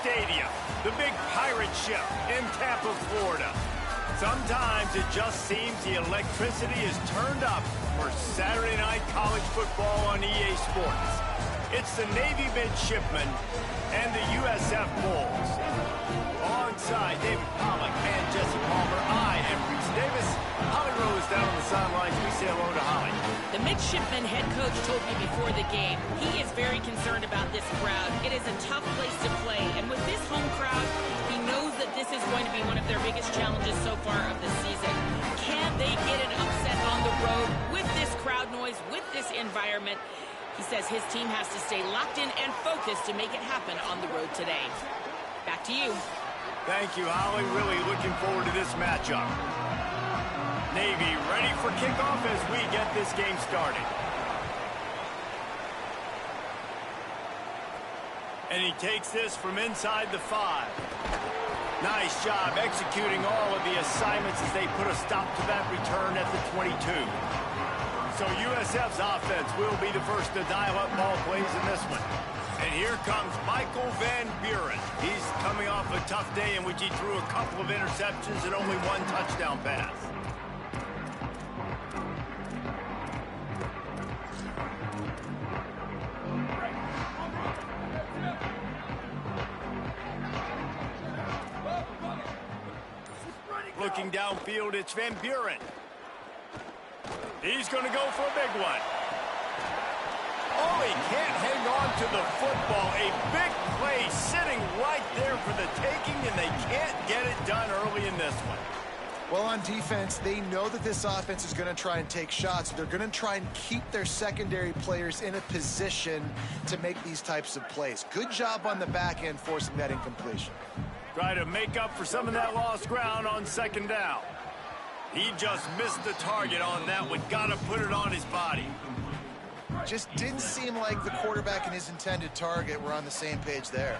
Stadium, the big pirate ship in Tampa, Florida. Sometimes it just seems the electricity is turned up for Saturday night college football on EA Sports. It's the Navy midshipmen and the USF Bulls. Alongside David Pollack and Jesse Palmer, I am Reese Davis. Holly Rose down on the sidelines. We say hello to Holly. The midshipman head coach told me before the game he is very concerned about this crowd. It is a tough place to play, and with this home crowd, he knows that this is going to be one of their biggest challenges so far of the season. Can they get an upset on the road with this crowd noise, with this environment? He says his team has to stay locked in and focused to make it happen on the road today. Back to you. Thank you, Holly. Really looking forward to this matchup. Navy ready for kickoff as we get this game started. And he takes this from inside the 5. Nice job executing all of the assignments as they put a stop to that return at the 22. So USF's offense will be the first to dial up ball plays in this one. And here comes Michael Van Buren. He's coming off a tough day in which he threw a couple of interceptions and only one touchdown pass. Looking downfield, it's Van Buren. He's going to go for a big one. Oh, he can't hang on to the football. A big play sitting right there for the taking, and they can't get it done early in this one. Well, on defense, they know that this offense is going to try and take shots. They're going to try and keep their secondary players in a position to make these types of plays. Good job on the back end forcing that incompletion. Try to make up for some of that lost ground on second down. He just missed the target on that one. Got to put it on his body. Just didn't seem like the quarterback and his intended target were on the same page there.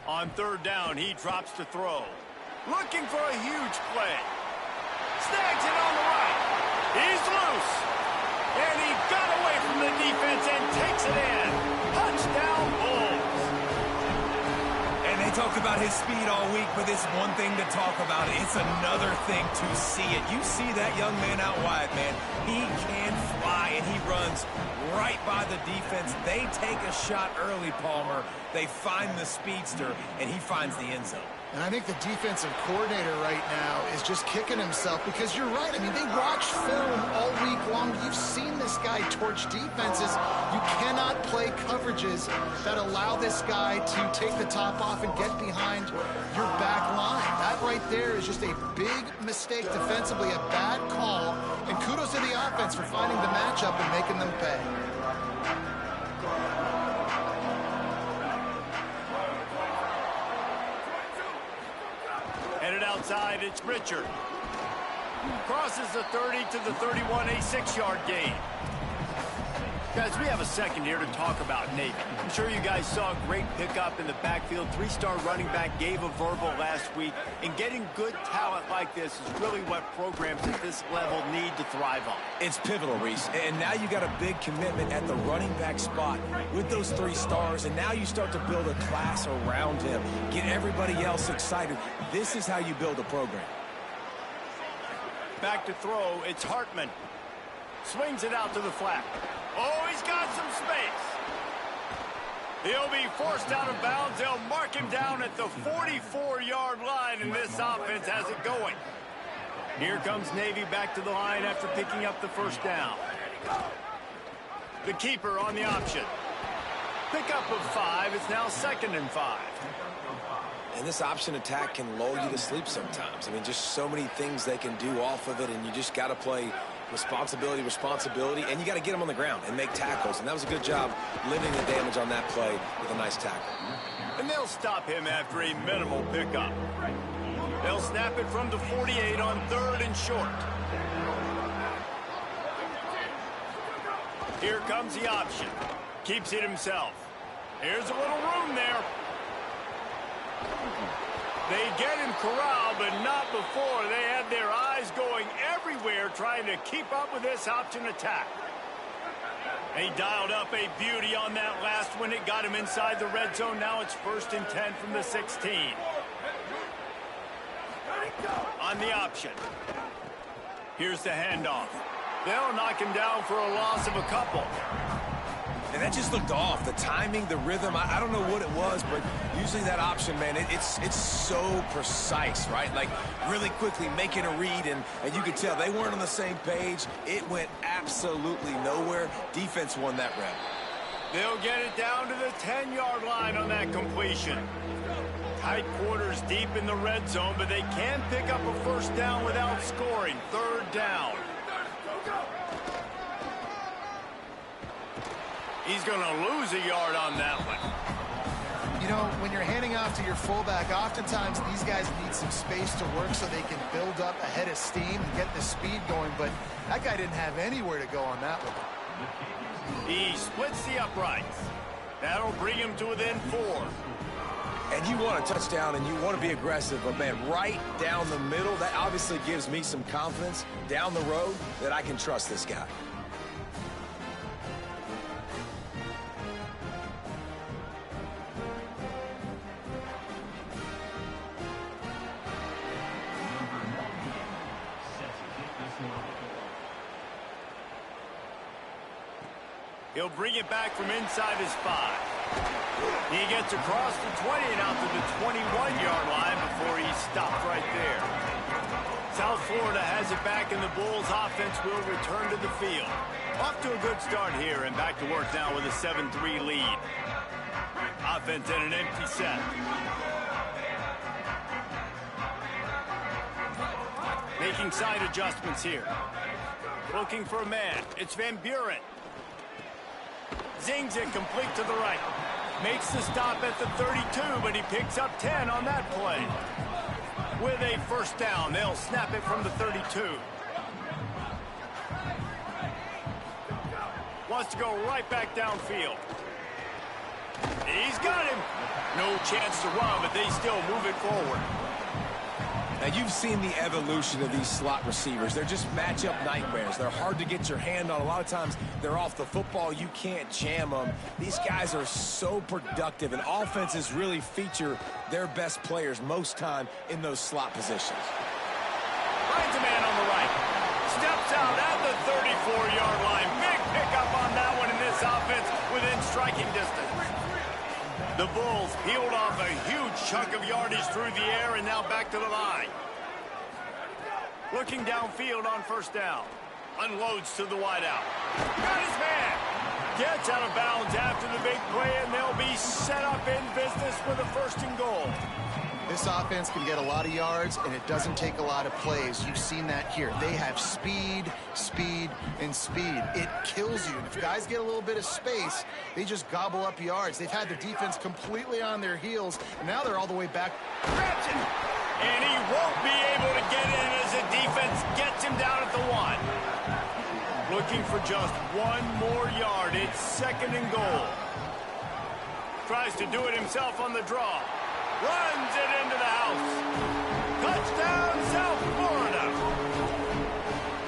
On third down, he drops to throw. Looking for a huge play. Snags it on the right. He's loose. And he got away from the defense and takes it in. Touchdown, Bulls. And they talked about his speed all week, but it's one thing to talk about. It's another thing to see it. You see that young man out wide, man. He can fly, and he runs right by the defense. They take a shot early, Palmer. They find the speedster, and he finds the end zone. And I think the defensive coordinator right now is just kicking himself because you're right. I mean, they watch film all week long. You've seen this guy torch defenses. You cannot play coverages that allow this guy to take the top off and get behind your back line. That right there is just a big mistake defensively, a bad call. And kudos to the offense for finding the matchup and making them pay. Headed outside, it's Richard. Crosses the 30 to the 31, a 6-yard gain. Guys, we have a second here to talk about Navy. I'm sure you guys saw a great pickup in the backfield. 3-star running back gave a verbal last week. And getting good talent like this is really what programs at this level need to thrive on. It's pivotal, Reese. And now you got a big commitment at the running back spot with those 3 stars. And now you start to build a class around him. Get everybody else excited. This is how you build a program. Back to throw, it's Hartman. Swings it out to the flat. Oh, he's got some space. He'll be forced out of bounds. They'll mark him down at the 44-yard line, and this offense has it going. Here comes Navy back to the line after picking up the first down. The keeper on the option. Pickup of 5. It's now 2nd and 5. And this option attack can lull you to sleep sometimes. I mean, just so many things they can do off of it, and you just got to play responsibility, and you got to get them on the ground and make tackles. And that was a good job limiting the damage on that play with a nice tackle. And they'll stop him after a minimal pickup. They'll snap it from the 48 on 3rd and short. Here comes the option. Keeps it himself. Here's a little room there. They get him corralled, but not before. They had their eyes going everywhere trying to keep up with this option attack. He dialed up a beauty on that last one. It got him inside the red zone. Now it's 1st and 10 from the 16. On the option. Here's the handoff. They'll knock him down for a loss of a couple. And that just looked off. The timing, the rhythm, I don't know what it was, but usually that option, man, it's so precise, right? Like, really quickly making a read, and you could tell they weren't on the same page. It went absolutely nowhere. Defense won that rep. They'll get it down to the 10-yard line on that completion. Tight quarters deep in the red zone, but they can pick up a first down without scoring. 3rd down. He's going to lose a yard on that one. You know, when you're handing off to your fullback, oftentimes these guys need some space to work so they can build up a head of steam and get the speed going, but that guy didn't have anywhere to go on that one. He splits the uprights. That'll bring him to within 4. And you want a touchdown and you want to be aggressive, but man, right down the middle, that obviously gives me some confidence down the road that I can trust this guy. He'll bring it back from inside his 5. He gets across the 20 and out to the 21-yard line before he stopped right there. South Florida has it back, and the Bulls offense will return to the field. Off to a good start here, and back to work now with a 7-3 lead. Offense in an empty set. Making side adjustments here. Looking for a man. It's Van Buren. Zings it complete to the right. Makes the stop at the 32, but he picks up 10 on that play. With a first down, they'll snap it from the 32. Wants to go right back downfield. He's got him. No chance to run, but they still move it forward. Now, you've seen the evolution of these slot receivers. They're just matchup nightmares. They're hard to get your hand on. A lot of times, they're off the football. You can't jam them. These guys are so productive, and offenses really feature their best players most time in those slot positions. Finds a man on the right. Steps out at the 34-yard line. Big pickup on that one in this offense within striking distance. The Bulls peeled off a huge chunk of yardage through the air and now back to the line. Looking downfield on first down. Unloads to the wideout. Got his man. Gets out of bounds after the big play, and they'll be set up in business with a 1st and goal. This offense can get a lot of yards, and it doesn't take a lot of plays. You've seen that here. They have speed, speed, and speed. It kills you. And if guys get a little bit of space, they just gobble up yards. They've had their defense completely on their heels, and now they're all the way back. Grabs it, and he won't be able to get in as the defense gets him down at the 1. Looking for just 1 more yard. It's 2nd and goal. Tries to do it himself on the draw. Runs it into the house. Touchdown, South Florida.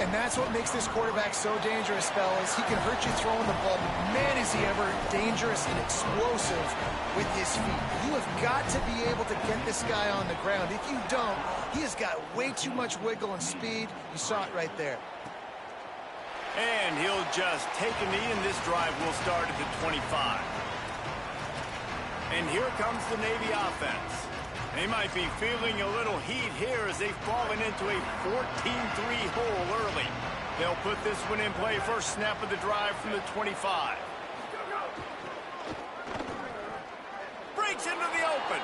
And that's what makes this quarterback so dangerous, fellas. He can hurt you throwing the ball, but man, is he ever dangerous and explosive with his feet. You have got to be able to get this guy on the ground. If you don't, he has got way too much wiggle and speed. You saw it right there. And he'll just take a knee, and this drive will start at the 25. And here comes the Navy offense. They might be feeling a little heat here as they've fallen into a 14-3 hole early. They'll put this one in play. First snap of the drive from the 25. Breaks into the open.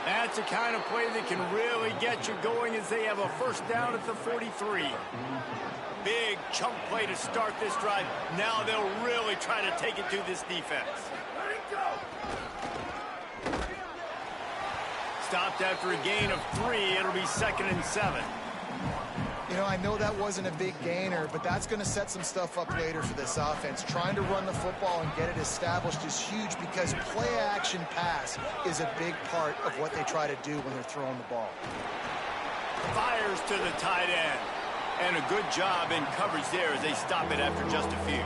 That's the kind of play that can really get you going as they have a first down at the 43. Big chunk play to start this drive. Now they'll really try to take it to this defense. Stopped after a gain of 3. It'll be 2nd and 7. You know, I know that wasn't a big gainer, but that's going to set some stuff up later for this offense. Trying to run the football and get it established is huge because play-action pass is a big part of what they try to do when they're throwing the ball. Fires to the tight end. And a good job in coverage there as they stop it after just a few.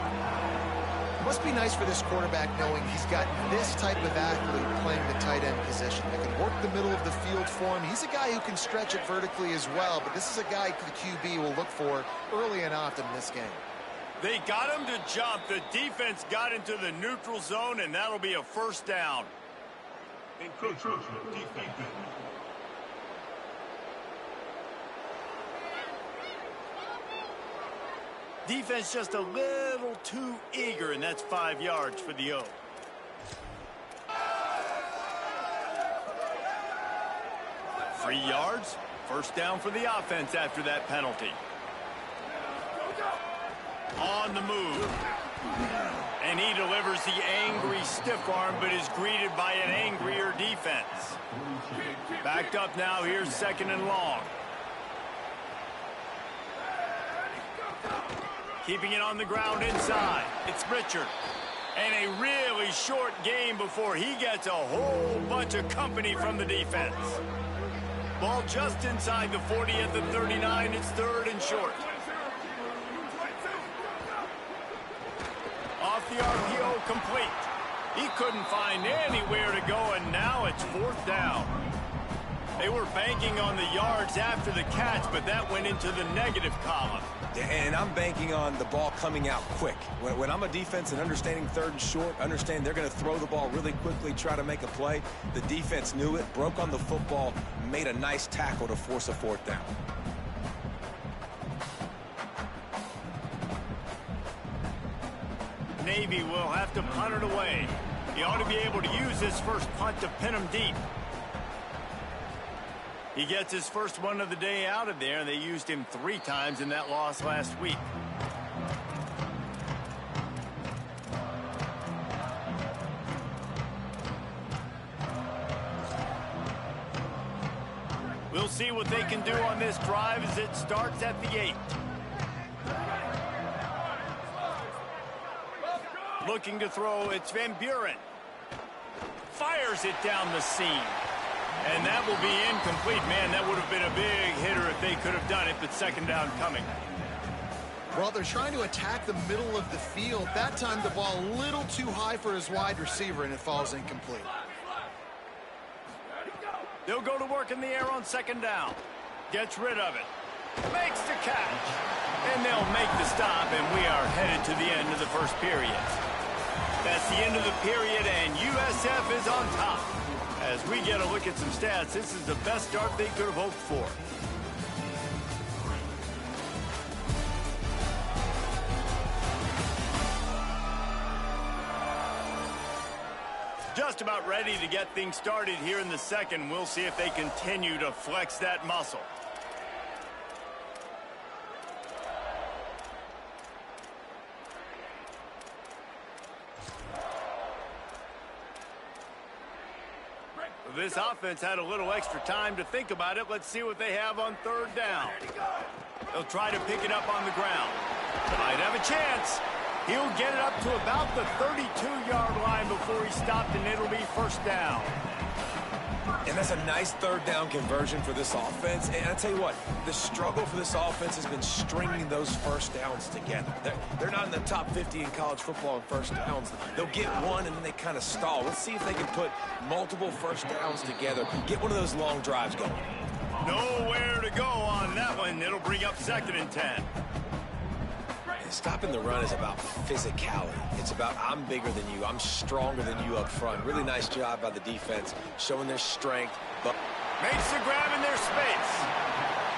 Must be nice for this quarterback knowing he's got this type of athlete playing the tight end position that can work the middle of the field for him. He's a guy who can stretch it vertically as well, but this is a guy the QB will look for early and often in this game. They got him to jump. The defense got into the neutral zone, and that'll be a first down. Defense just a little too eager, and that's 5 yards for the O. Three yards, first down for the offense after that penalty. On the move. And he delivers the angry stiff arm, but is greeted by an angrier defense. Backed up now, here's second and long. Keeping it on the ground inside. It's Richard. And a really short game before he gets a whole bunch of company from the defense. Ball just inside the 40 at the 39. It's third and short. Off the RPO, complete. He couldn't find anywhere to go, and now it's fourth down. They were banking on the yards after the catch, but that went into the negative column. And I'm banking on the ball coming out quick. When I'm a defense and understanding third and short, understand they're going to throw the ball really quickly, try to make a play. The defense knew it, broke on the football, made a nice tackle to force a fourth down. Navy will have to punt it away. He ought to be able to use his first punt to pin him deep. He gets his first one of the day out of there, and they used him 3 times in that loss last week. We'll see what they can do on this drive as it starts at the 8. Looking to throw, it's Van Buren. Fires it down the seam. And that will be incomplete. Man, that would have been a big hitter if they could have done it, but second down coming. Well, they're trying to attack the middle of the field. That time the ball a little too high for his wide receiver, and it falls incomplete. They'll go to work in the air on second down. Gets rid of it. Makes the catch. And they'll make the stop, and we are headed to the end of the first period. That's the end of the period, and USF is on top. As we get a look at some stats, this is the best start they could have hoped for. Just about ready to get things started here in the second. We'll see if they continue to flex that muscle. This offense had a little extra time to think about it. Let's see what they have on third down. They'll try to pick it up on the ground. Might have a chance. He'll get it up to about the 32-yard line before he stopped, and it'll be first down. And that's a nice third down conversion for this offense. And I tell you what, the struggle for this offense has been stringing those first downs together. They're not in the top 50 in college football in first downs. They'll get one and then they kind of stall. Let's see if they can put multiple first downs together, get one of those long drives going. Nowhere to go on that one. It'll bring up second and 10. Stopping the run is about physicality. It's about I'm bigger than you. I'm stronger than you up front. Really nice job by the defense, showing their strength. But makes the grab in their space.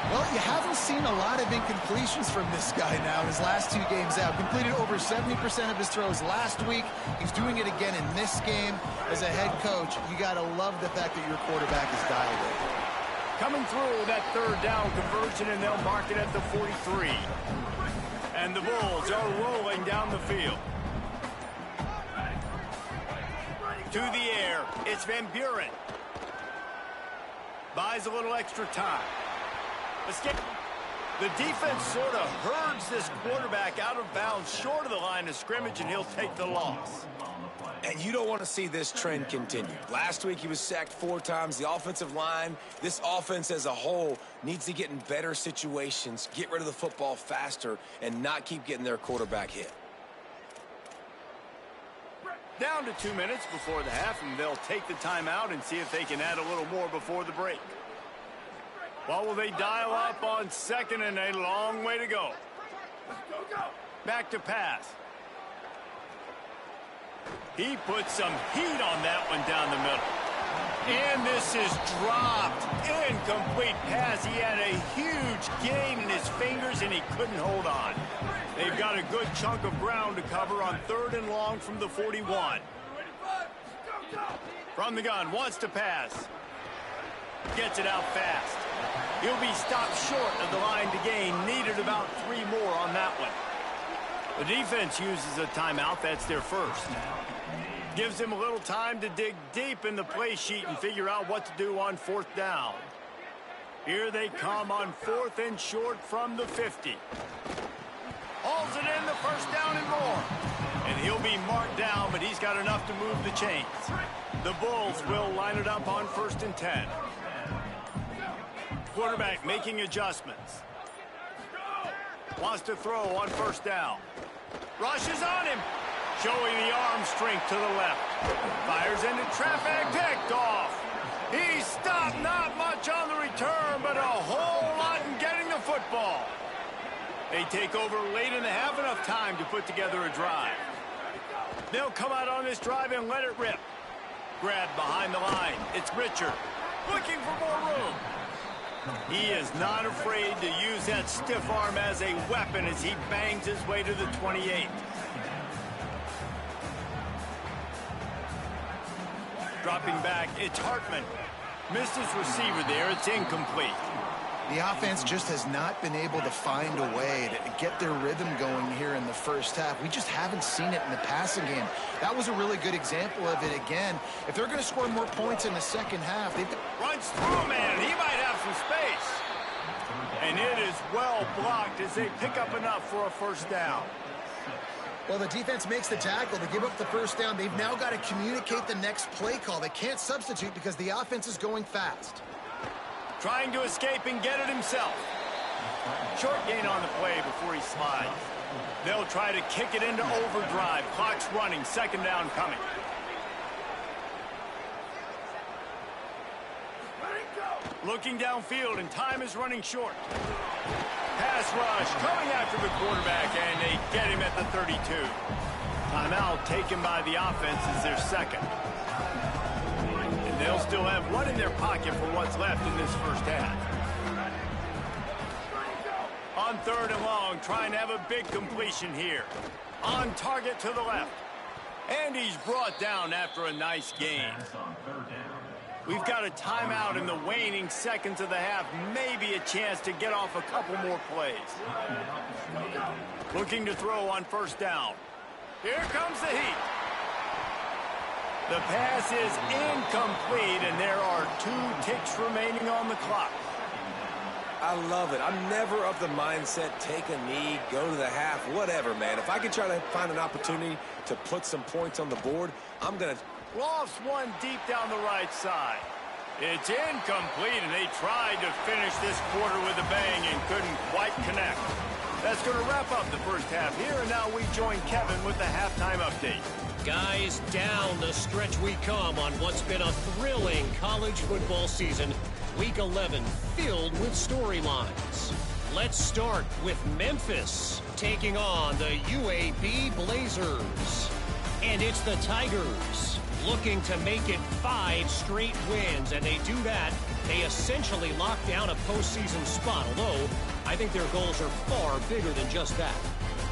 Well, you haven't seen a lot of incompletions from this guy now in his last 2 games out. Completed over 70% of his throws last week. He's doing it again in this game. As a head coach, you got to love the fact that your quarterback is dialed in. Coming through that third down conversion, and they'll mark it at the 43. And the Bulls are rolling down the field. To the air, it's Van Buren. Buys a little extra time. The defense sort of herds this quarterback out of bounds short of the line of scrimmage, and he'll take the loss. And you don't want to see this trend continue. Last week, he was sacked 4 times. The offensive line, this offense as a whole, needs to get in better situations, get rid of the football faster, and not keep getting their quarterback hit. Down to 2 minutes before the half, and they'll take the timeout and see if they can add a little more before the break. Well, will they dial up on second and a long way to go? Back to pass. He put some heat on that one down the middle. And this is dropped. Incomplete pass. He had a huge gain in his fingers, and he couldn't hold on. They've got a good chunk of ground to cover on 3rd and long from the 41. From the gun, wants to pass. Gets it out fast. He'll be stopped short of the line to gain. Needed about 3 more on that one. The defense uses a timeout. That's their first. Gives him a little time to dig deep in the play sheet and figure out what to do on 4th down. Here they come on 4th and short from the 50. Hauls it in, the first down and more. And he'll be marked down, but he's got enough to move the chains. The Bulls will line it up on 1st and 10. Quarterback making adjustments. Wants to throw on 1st down. Rushes on him. Showing the arm strength to the left. Fires into traffic, picked off. He stopped, not much on the return, but a whole lot in getting the football. They take over late in the half, enough time to put together a drive. They'll come out on this drive and let it rip. Grab behind the line. It's Richard, looking for more room. He is not afraid to use that stiff arm as a weapon as he bangs his way to the 28. Dropping back, it's Hartman. Missed his receiver there, it's incomplete. The offense just has not been able to find a way to get their rhythm going here in the first half. We just haven't seen it in the passing game. That was a really good example of it again. If they're going to score more points in the second half, they've got... Runs through a man, he might have some space. And it is well blocked as they pick up enough for a 1st down. Well, the defense makes the tackle to give up the 1st down. They've now got to communicate the next play call. They can't substitute because the offense is going fast. Trying to escape and get it himself. Short gain on the play before he slides. They'll try to kick it into overdrive. Clock's running, 2nd down coming. Looking downfield, and time is running short. Pass rush, coming after the quarterback, and they get him at the 32. Timeout taken by the offense is their second. And they'll still have one in their pocket for what's left in this first half. On 3rd and long, trying to have a big completion here. On target to the left. And he's brought down after a nice gain. We've got a timeout in the waning seconds of the half. Maybe a chance to get off a couple more plays. Looking to throw on 1st down. Here comes the heat. The pass is incomplete, and there are 2 ticks remaining on the clock. I love it. I'm never of the mindset, take a knee, go to the half, whatever, man. If I can try to find an opportunity to put some points on the board, I'm going to... Lofts one deep down the right side. It's incomplete, and they tried to finish this quarter with a bang and couldn't quite connect. That's going to wrap up the first half here, and now we join Kevin with the halftime update. Guys, down the stretch we come on what's been a thrilling college football season. Week 11 filled with storylines. Let's start with Memphis taking on the UAB Blazers. And it's the Tigers looking to make it 5 straight wins, and they do that. They essentially lock down a postseason spot, although I think their goals are far bigger than just that.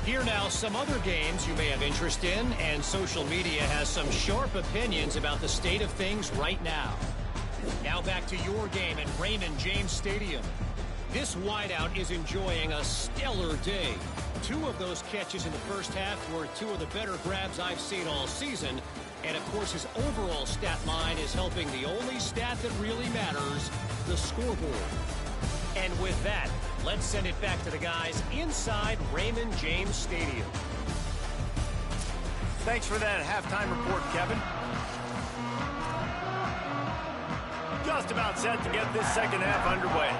Here now, some other games you may have interest in, and social media has some sharp opinions about the state of things right now. Now back to your game at Raymond James Stadium. This wideout is enjoying a stellar day. 2 of those catches in the first half were 2 of the better grabs I've seen all season. And, of course, his overall stat line is helping the only stat that really matters, the scoreboard. And with that, let's send it back to the guys inside Raymond James Stadium. Thanks for that halftime report, Kevin. Just about set to get this second half underway.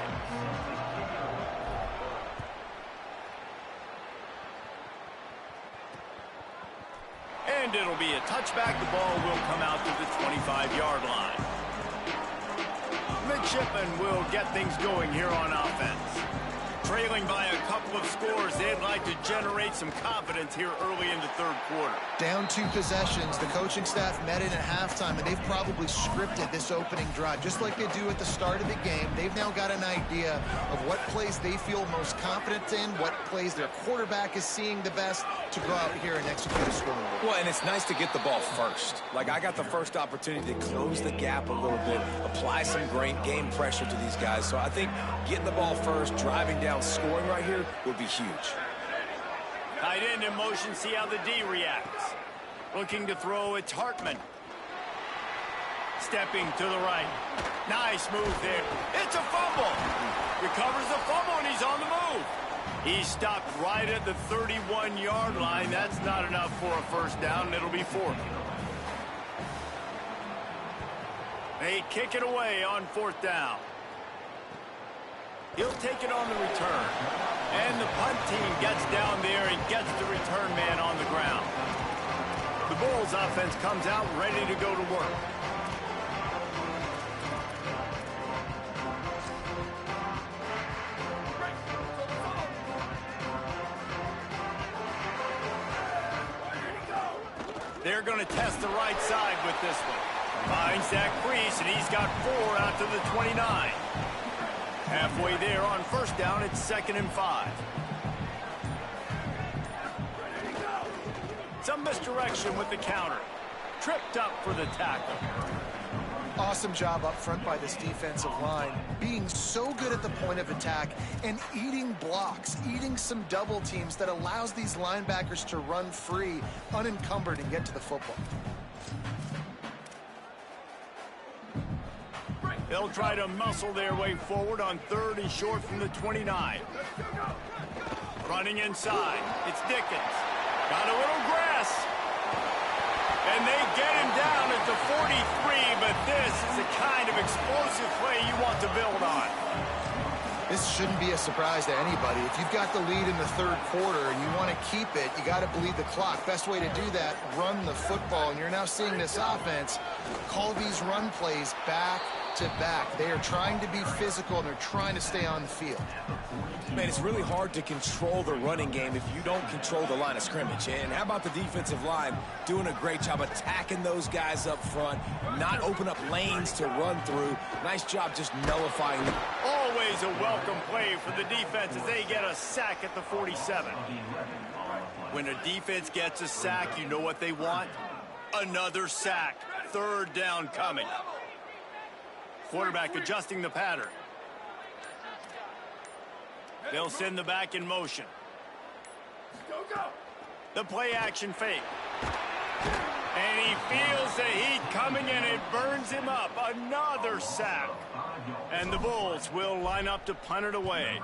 And it'll be a touchback. The ball will come out to the 25-yard line. Midshipmen will get things going here on offense. Trailing by a couple of scores, they'd like to generate some confidence here early in the third quarter. Down 2 possessions, the coaching staff met in at halftime, and they've probably scripted this opening drive. Just like they do at the start of the game, they've now got an idea of what plays they feel most confident in, what plays their quarterback is seeing the best to go out here and execute a scoring. Well, and it's nice to get the ball first. Like, I got the first opportunity to close the gap a little bit, apply some great game pressure to these guys. So I think getting the ball first, driving down, scoring right here would be huge. Tight end in motion, see how the D reacts. Looking to throw, it's Hartman. Stepping to the right. Nice move there. It's a fumble. Recovers the fumble, and he's on the move. He's stopped right at the 31-yard line. That's not enough for a first down, and it'll be 4th. They kick it away on 4th down. He'll take it on the return. And the punt team gets down there and gets the return man on the ground. The Bulls offense comes out ready to go to work. They're going to test the right side with this one. Finds that crease, and he's got 4 out to the 29. Halfway there on first down, it's 2nd and 5. Some misdirection with the counter. Tripped up for the tackle. Awesome job up front by this defensive line, being so good at the point of attack and eating blocks, eating some double teams that allows these linebackers to run free, unencumbered, and get to the football. They'll try to muscle their way forward on 3rd and short from the 29. Running inside, it's Dickens. Got a little grass. And they get him down at the 43, but this is the kind of explosive play you want to build on. This shouldn't be a surprise to anybody. If you've got the lead in the 3rd quarter and you want to keep it, you got to bleed the clock. Best way to do that, run the football. And you're now seeing this offense call these run plays back to back. They are trying to be physical, and they're trying to stay on the field. Man, it's really hard to control the running game if you don't control the line of scrimmage. And how about the defensive line doing a great job attacking those guys up front, not open up lanes to run through. Nice job just nullifying them. Always a welcome play for the defense as they get a sack at the 47. When a defense gets a sack, you know what they want? Another sack. 3rd down coming. Quarterback adjusting the pattern. They'll send the back in motion. The play action fake. And he feels the heat coming, and it burns him up. Another sack. And the Bulls will line up to punt it away.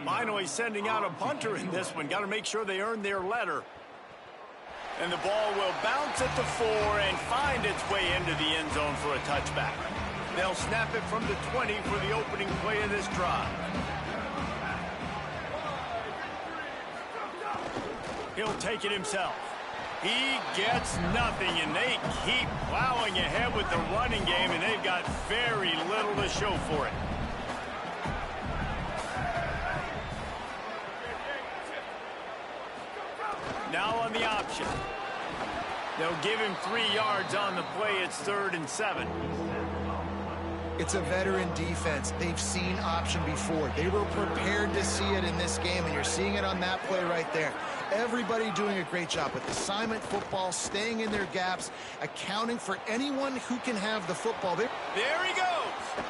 Finally sending out a punter in this one. Got to make sure they earn their letter. And the ball will bounce at the 4 and find its way into the end zone for a touchback. They'll snap it from the 20 for the opening play of this drive. He'll take it himself. He gets nothing, and they keep plowing ahead with the running game, and they've got very little to show for it. Now on the option. They'll give him 3 yards on the play. It's 3rd and 7. It's a veteran defense. They've seen option before. They were prepared to see it in this game, and you're seeing it on that play right there. Everybody doing a great job with assignment football, staying in their gaps, accounting for anyone who can have the football. There he goes.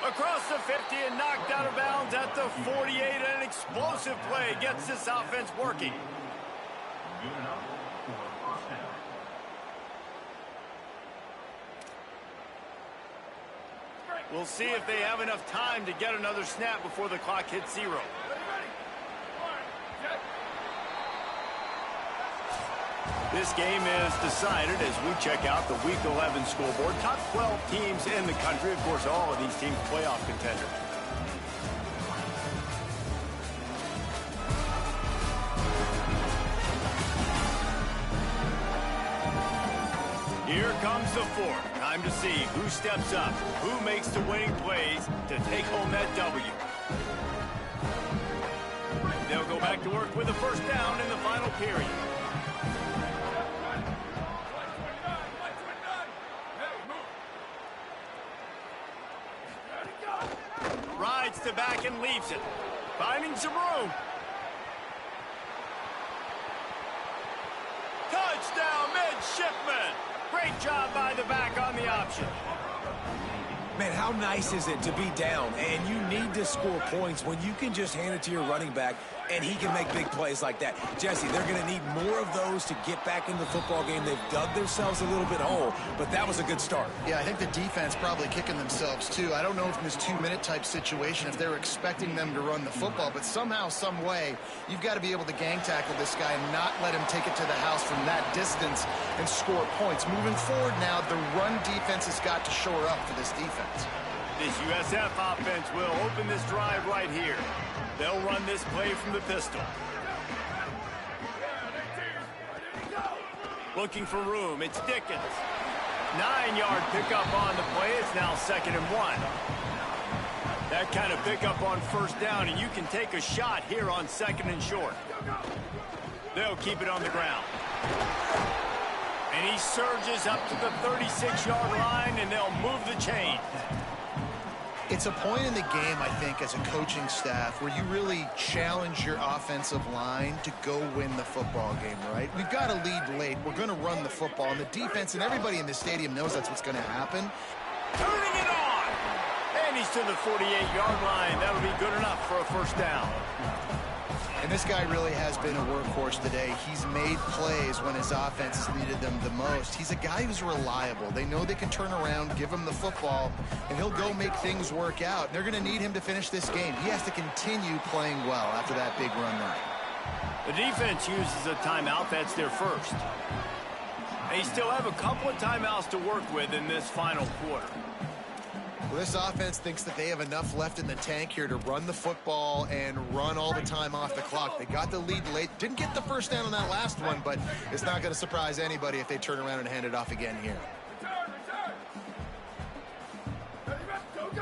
Across the 50 and knocked out of bounds at the 48. An explosive play gets this offense working. We'll see if they have enough time to get another snap before the clock hits 0. This game is decided as we check out the Week 11 scoreboard. Top 12 teams in the country. Of course, all of these teams playoff contenders. Here comes the fourth. Time to see who steps up, who makes the winning plays to take home that W. They'll go back to work with a first down in the final period. Rides to back and leaves it. Finding some room. Touchdown, midshipman. Great job by the back on the option. Man, how nice is it to be down and you need to score points when you can just hand it to your running back and he can make big plays like that? Jesse, they're going to need more of those to get back in the football game. They've dug themselves a little bit hole, but that was a good start. Yeah, I think the defense probably kicking themselves too. I don't know if in this 2-minute type situation if they're expecting them to run the football, but somehow, some way, you've got to be able to gang tackle this guy and not let him take it to the house from that distance and score points. Moving forward now, the run defense has got to shore up for this defense. This USF offense will open this drive right here. They'll run this play from the pistol. Looking for room, it's Dickens. 9-yard pickup on the play. It's now 2nd and 1. That kind of pickup on first down, and you can take a shot here on 2nd and short. They'll keep it on the ground. And he surges up to the 36-yard line, and they'll move the chain. It's a point in the game, I think, as a coaching staff where you really challenge your offensive line to go win the football game, right? We've got to lead late. We're going to run the football, and the defense and everybody in the stadium knows that's what's going to happen. Turning it on! And he's to the 48-yard line. That'll be good enough for a first down. And this guy really has been a workhorse today. He's made plays when his offense has needed them the most. He's a guy who's reliable. They know they can turn around, give him the football, and he'll go make things work out. They're going to need him to finish this game. He has to continue playing well after that big run there. The defense uses a timeout. That's their first. They still have a couple of timeouts to work with in this final quarter. Well, this offense thinks that they have enough left in the tank here to run the football and run all the time off the clock. They got the lead late. Didn't get the first down on that last one, but it's not going to surprise anybody if they turn around and hand it off again here.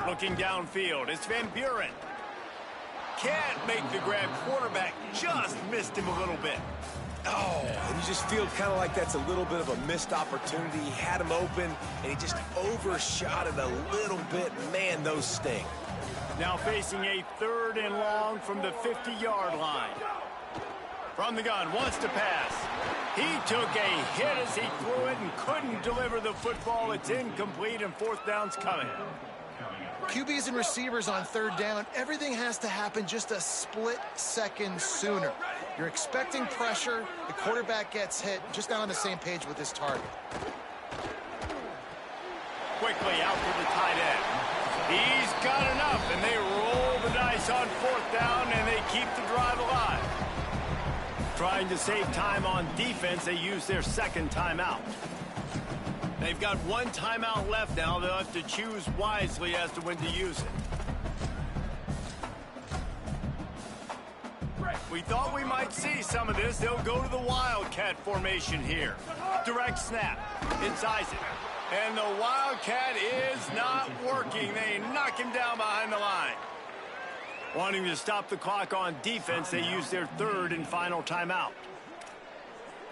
Looking downfield, it's Van Buren. Can't make the grab. Quarterback just missed him a little bit. Oh, and you just feel kind of like that's a little bit of a missed opportunity. He had him open, and he just overshot it a little bit. Man, those sting. Now facing a 3rd and long from the 50-yard line. From the gun, wants to pass. He took a hit as he threw it and couldn't deliver the football. It's incomplete, and 4th down's coming. QBs and receivers on 3rd down, everything has to happen just a split second sooner. You're expecting pressure, the quarterback gets hit, just not on the same page with his target. Quickly out to the tight end. He's got enough, and they roll the dice on 4th down, and they keep the drive alive. Trying to save time on defense, they use their 2nd timeout. They've got 1 timeout left now. They'll have to choose wisely as to when to use it. We thought we might see some of this. They'll go to the Wildcat formation here. Direct snap. It's Isaac. And the Wildcat is not working. They knock him down behind the line. Wanting to stop the clock on defense, they use their 3rd and final timeout.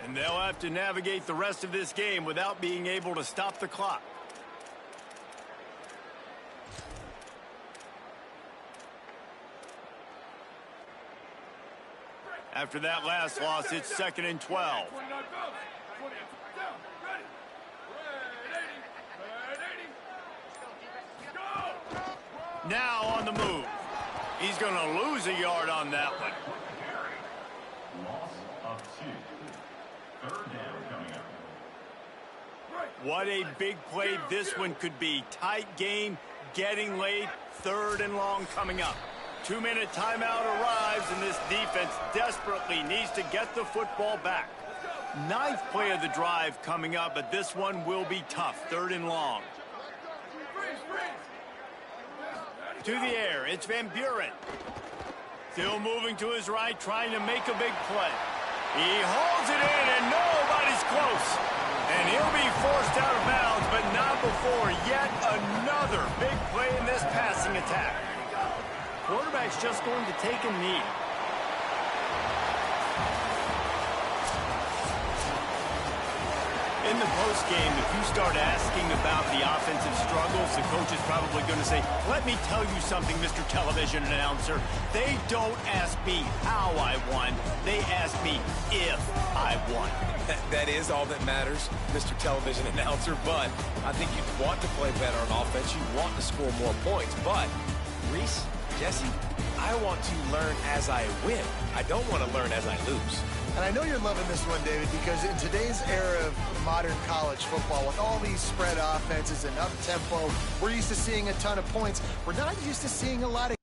And they'll have to navigate the rest of this game without being able to stop the clock. After that last loss, it's 2nd and 12. Now on the move. He's going to lose a yard on that one. Loss of 2. 3rd down coming up. What a big play this one could be. Tight game, getting late, 3rd and long coming up. 2-minute timeout arrives, and this defense desperately needs to get the football back. Ninth play of the drive coming up, but this one will be tough. 3rd and long. To the air, it's Van Buren. Still moving to his right, trying to make a big play. He holds it in, and nobody's close. And he'll be forced out of bounds, but not before yet another big play in this passing attack. Quarterback's just going to take a knee. In the postgame, if you start asking about the offensive struggles, the coach is probably going to say, let me tell you something, Mr. Television Announcer. They don't ask me how I won. They ask me if I won. That is all that matters, Mr. Television Announcer, but I think you want to play better on offense. You want to score more points, but Reese, Jesse, I want to learn as I win. I don't want to learn as I lose. And I know you're loving this one, David, because in today's era of modern college football, with all these spread offenses and up-tempo, we're used to seeing a ton of points. We're not used to seeing a lot of